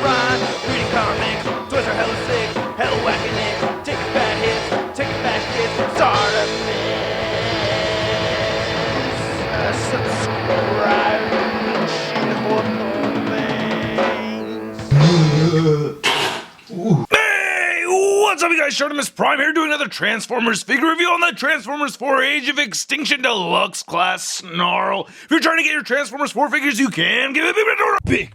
Rhyme, reading comics, toys are hella sick, hella whacking it, taking bad hits, taking bad shit, subscribe, Hey, what's up you guys, Shartimus Prime here doing another Transformers figure review on the Transformers 4 Age of Extinction Deluxe class Snarl. If you're trying to get your Transformers 4 figures, you can give it big.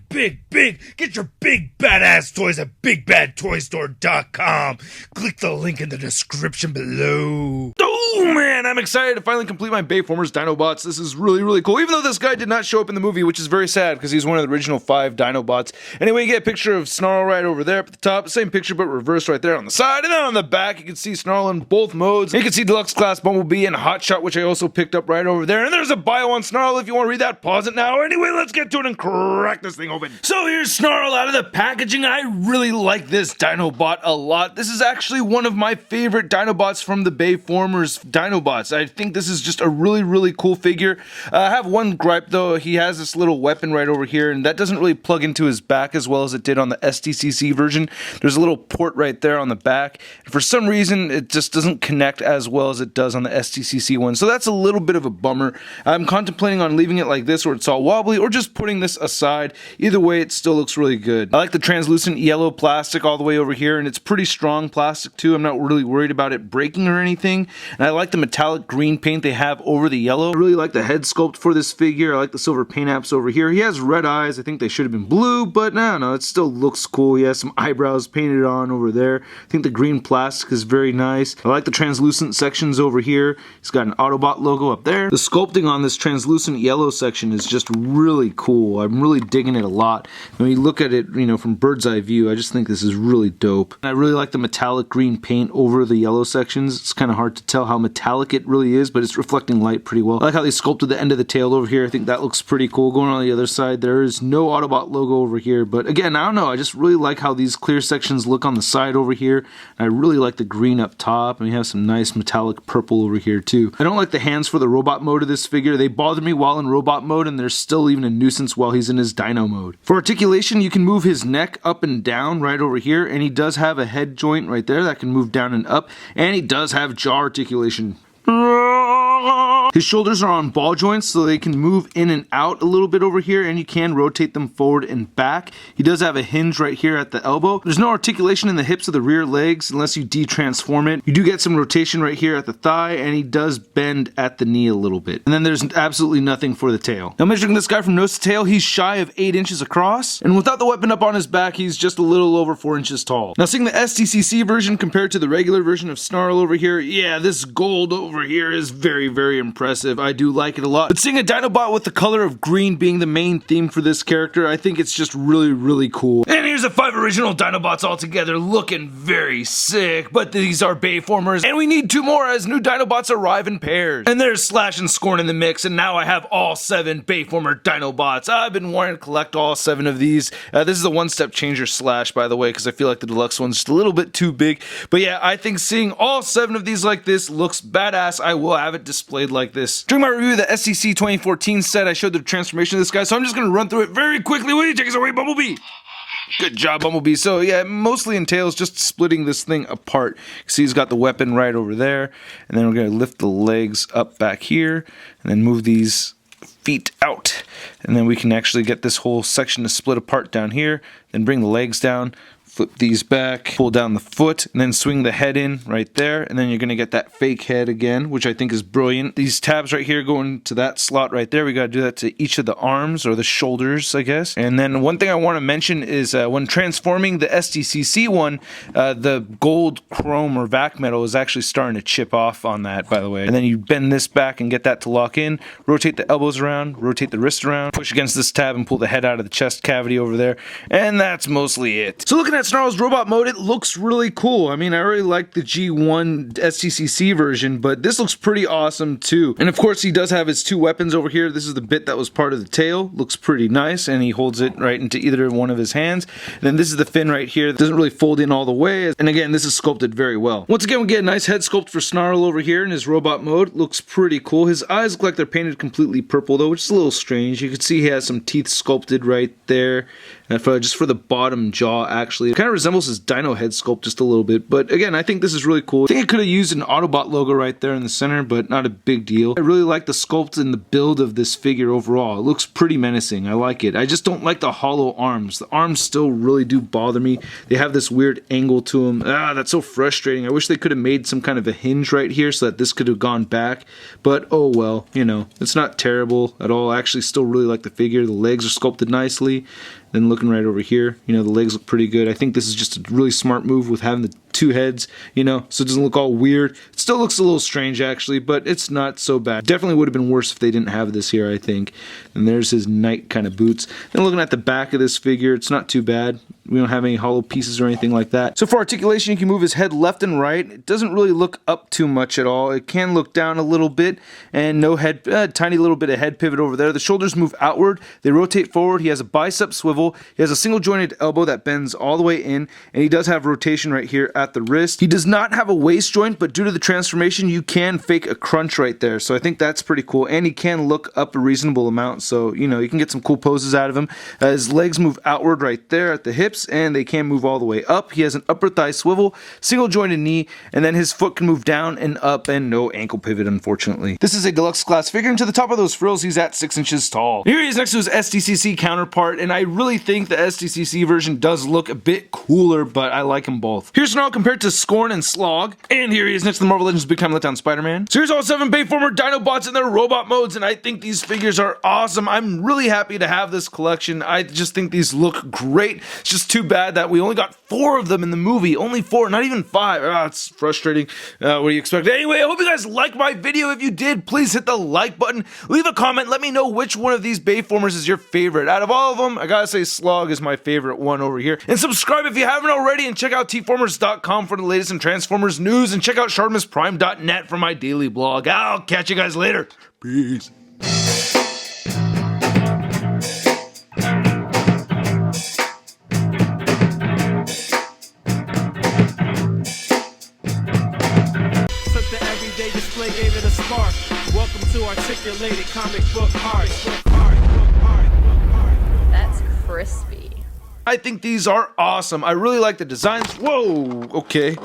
Get your big badass toys at bigbadtoystore.com. Click the link in the description below. Oh man, I'm excited to finally complete my Bayformers Dinobots. This is really cool, even though this guy did not show up in the movie, which is very sad because he's one of the original 5 Dinobots. Anyway, you get a picture of Snarl right over there up at the top, same picture but reversed right there on the side, and then on the back you can see Snarl in both modes. You can see Deluxe Class Bumblebee and Hotshot, which I also picked up right over there, and there's a bio on Snarl if you want to read that. Pause it now. Anyway, let's get to it and crack this thing open. So here's Snarl out of the packaging. I really like this Dinobot a lot. This is actually one of my favorite Dinobots from the Bayformers Dinobots. I think this is just a really cool figure. I have one gripe though. He has this little weapon right over here, and that doesn't really plug into his back as well as it did on the SDCC version. There's a little port right there on the back, and for some reason it just doesn't connect as well as it does on the SDCC one, so that's a little bit of a bummer. I'm contemplating on leaving it like this where it's all wobbly, or just putting this aside. Either way, it still looks really good. I like the translucent yellow plastic all the way over here, and it's pretty strong plastic too. I'm not really worried about it breaking or anything, and I like the metallic green paint they have over the yellow. I really like the head sculpt for this figure. I like the silver paint apps over here. He has red eyes. I think they should have been blue, but no, it still looks cool. He has some eyebrows painted on over there. I think the green plastic is very nice. I like the translucent sections over here. He's got an Autobot logo up there. The sculpting on this translucent yellow section is just really cool. I'm really digging it a lot. When you look at it, from bird's eye view, I just think this is really dope. And I really like the metallic green paint over the yellow sections. It's kind of hard to tell how metallic it really is, but it's reflecting light pretty well. I like how they sculpted the end of the tail over here. I think that looks pretty cool. Going on the other side, there is no Autobot logo over here, but again, I don't know. I just really like how these clear sections look on the side over here. And I really like the green up top, and we have some nice metallic purple over here too. I don't like the hands for the robot mode of this figure. They bother me while in robot mode, and they're still even a nuisance while he's in his dino mode. For articulation, you can move his neck up and down right over here, and he does have a head joint right there that can move down and up, and he does have jaw articulation. His shoulders are on ball joints, so they can move in and out a little bit over here, and you can rotate them forward and back. He does have a hinge right here at the elbow. There's no articulation in the hips of the rear legs unless you de-transform it. You do get some rotation right here at the thigh, and he does bend at the knee a little bit. And then there's absolutely nothing for the tail. Now, measuring this guy from nose to tail, he's shy of 8 inches across, and without the weapon up on his back, he's just a little over 4 inches tall. Now, seeing the SDCC version compared to the regular version of Snarl over here, yeah, this gold over here is very impressive. I do like it a lot. But seeing a Dinobot with the color of green being the main theme for this character, I think it's just really cool. And here's the 5 original Dinobots all together, looking very sick. But these are Bayformers, and we need 2 more as new Dinobots arrive in pairs. And there's Slash and Scorn in the mix, and now I have all 7 Bayformer Dinobots. I've been wanting to collect all 7 of these. This is a one-step changer Slash, by the way, because I feel like the deluxe one's just a little bit too big. But yeah, I think seeing all 7 of these like this looks badass. I will have it displayed like this. During my review of the SCC 2014 set, I showed the transformation of this guy, so I'm just going to run through it very quickly. Will you take us away, Bumblebee? Good job, Bumblebee. So yeah, it mostly entails just splitting this thing apart. See, he's got the weapon right over there, and then we're going to lift the legs up back here, and then move these feet out, and then we can actually get this whole section to split apart down here, then bring the legs down, flip these back, pull down the foot, and then swing the head in right there, and then you're going to get that fake head again, which I think is brilliant. These tabs right here go into that slot right there. We got to do that to each of the arms, or the shoulders, I guess. And then one thing I want to mention is when transforming the SDCC one, the gold chrome or vac metal is actually starting to chip off on that, by the way. And then you bend this back and get that to lock in, rotate the elbows around, rotate the wrist around, push against this tab and pull the head out of the chest cavity over there, and that's mostly it. So looking at at Snarl's robot mode, it looks really cool. I mean, I really like the G1 STCC version, but this looks pretty awesome too. And of course, he does have his two weapons over here. This is the bit that was part of the tail. Looks pretty nice, and he holds it right into either one of his hands. And then this is the fin right here. It doesn't really fold in all the way. And again, this is sculpted very well. Once again, we get a nice head sculpt for Snarl over here in his robot mode. Looks pretty cool. His eyes look like they're painted completely purple though, which is a little strange. You can see he has some teeth sculpted right there. And just for the bottom jaw, actually. It kind of resembles his dino head sculpt just a little bit. But again, I think this is really cool. I think it could have used an Autobot logo right there in the center, but not a big deal. I really like the sculpt and the build of this figure overall. It looks pretty menacing. I like it. I just don't like the hollow arms. The arms still really do bother me. They have this weird angle to them. That's so frustrating. I wish they could have made some kind of a hinge right here so that this could have gone back. But oh well, you know, it's not terrible at all. I actually still really like the figure. The legs are sculpted nicely. Then looking right over here, you know, the legs look pretty good. I think this is just a really smart move with having the two heads, you know, so it doesn't look all weird. It still looks a little strange actually, but it's not so bad. Definitely would have been worse if they didn't have this here, I think. And there's his knight kind of boots. Then looking at the back of this figure, it's not too bad. We don't have any hollow pieces or anything like that. So for articulation, you can move his head left and right. It doesn't really look up too much at all. It can look down a little bit, and no head, tiny little bit of head pivot over there. The shoulders move outward. They rotate forward. He has a bicep swivel. He has a single jointed elbow that bends all the way in, and he does have rotation right here at the wrist. He does not have a waist joint, but due to the transformation, you can fake a crunch right there. So I think that's pretty cool, and he can look up a reasonable amount. So, you know, you can get some cool poses out of him. His legs move outward right there at the hips, and they can move all the way up. He has an upper thigh swivel, single jointed knee, and then his foot can move down and up, and no ankle pivot, unfortunately. This is a deluxe class figure, and to the top of those frills, he's at 6 inches tall. Here he is next to his STCC counterpart, and I really think the STCC version does look a bit cooler, but I like them both. Here's Snarl compared to Scorn and Slog, and here he is next to the Marvel Legends Big Time Letdown Spider-Man. So here's all 7 Bayformer Dinobots in their robot modes, and I think these figures are awesome. I'm really happy to have this collection. I just think these look great. It's just too bad that we only got 4 of them in the movie. Only 4, not even 5. It's frustrating. What do you expect? Anyway, I hope you guys liked my video. If you did, please hit the like button. Leave a comment. Let me know which one of these Bayformers is your favorite. Out of all of them, I gotta say Slog is my favorite one over here. And subscribe if you haven't already, and check out tformers.com for the latest in Transformers news, and check out shartimusprime.net for my daily blog. I'll catch you guys later. Peace. Display gave it a spark. Welcome to articulated comic book art. That's crispy. I think these are awesome. I really like the designs. Whoa, okay.